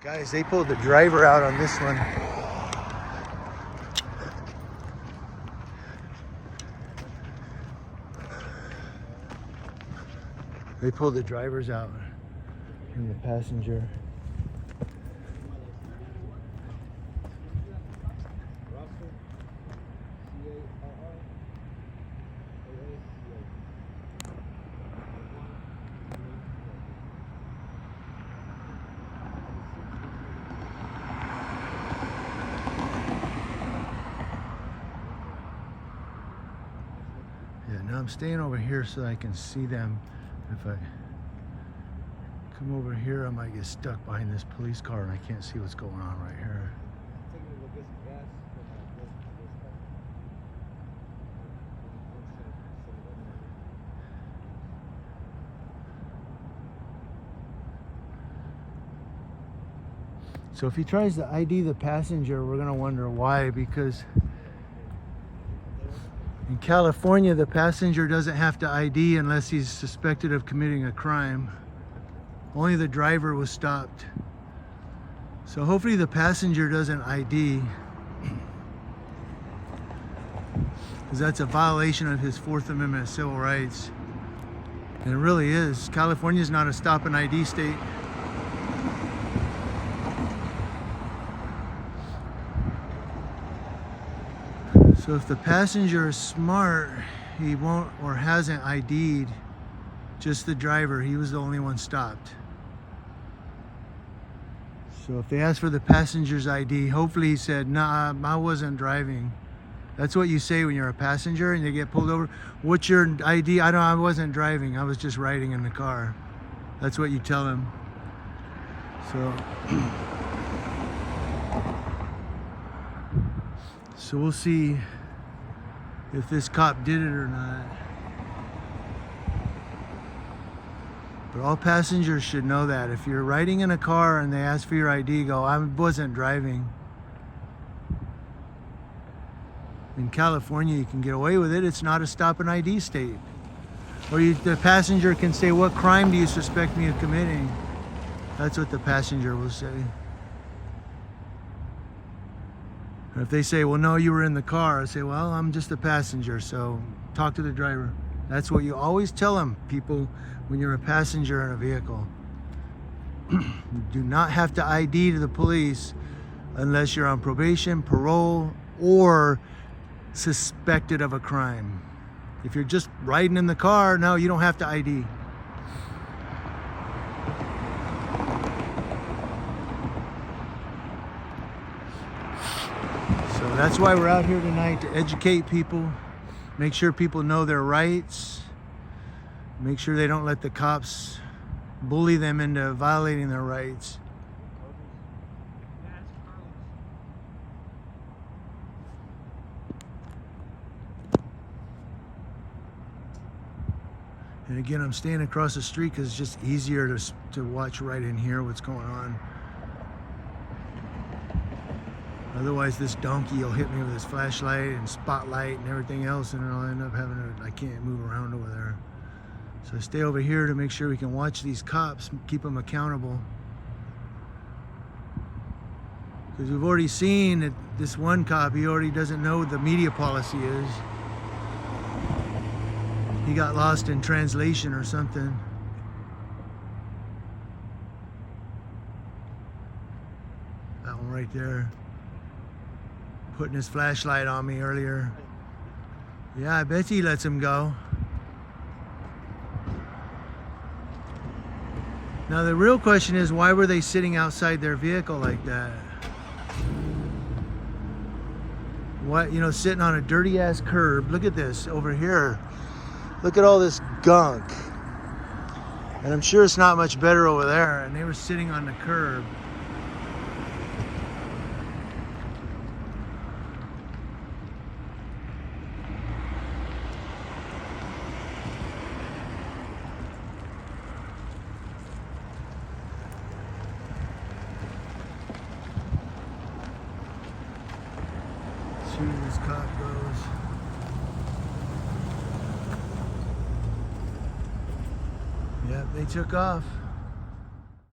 Guys, they pulled the driver out on this one. They pulled the drivers out and the passenger. Yeah, now I'm staying over here so I can see them. If I come over here, I might get stuck behind this police car and I can't see what's going on right here. So if he tries to ID the passenger, we're gonna wonder why, because in California, the passenger doesn't have to ID unless he's suspected of committing a crime. Only the driver was stopped. So hopefully the passenger doesn't ID, because that's a violation of his Fourth Amendment civil rights. And it really is. California's not a stop and ID state. So if the passenger is smart, he won't or hasn't ID'd just the driver. He was the only one stopped. So if they ask for the passenger's ID, hopefully he said, nah, I wasn't driving. That's what you say when you're a passenger and you get pulled over. What's your ID? I wasn't driving. I was just riding in the car. That's what you tell them. So we'll see if this cop did it or not. But all passengers should know that. If you're riding in a car and they ask for your ID, go, I wasn't driving. In California, you can get away with it. It's not a stop and ID state. Or the passenger can say, what crime do you suspect me of committing? That's what the passenger will say. If they say, well, no, you were in the car, I say, well, I'm just a passenger, so talk to the driver. That's what you always tell them, people, when you're a passenger in a vehicle. You do not have to ID to the police unless you're on probation, parole, or suspected of a crime. If you're just riding in the car, no, you don't have to ID. So that's why we're out here tonight, to educate people, make sure people know their rights, make sure they don't let the cops bully them into violating their rights. And again, I'm staying across the street because it's just easier to watch right in here what's going on. Otherwise, this donkey will hit me with his flashlight and spotlight and everything else, and I'll end up having to, I can't move around over there. So I stay over here to make sure we can watch these cops, keep them accountable. Because we've already seen that this one cop, he already doesn't know what the media policy is. He got lost in translation or something. That one right there. Putting his flashlight on me earlier. Yeah, I bet he lets him go. Now the real question is, why were they sitting outside their vehicle like that? What, sitting on a dirty ass curb. Look at this over here. Look at all this gunk. And I'm sure it's not much better over there. And they were sitting on the curb. See where this cop goes. Yep, they took off.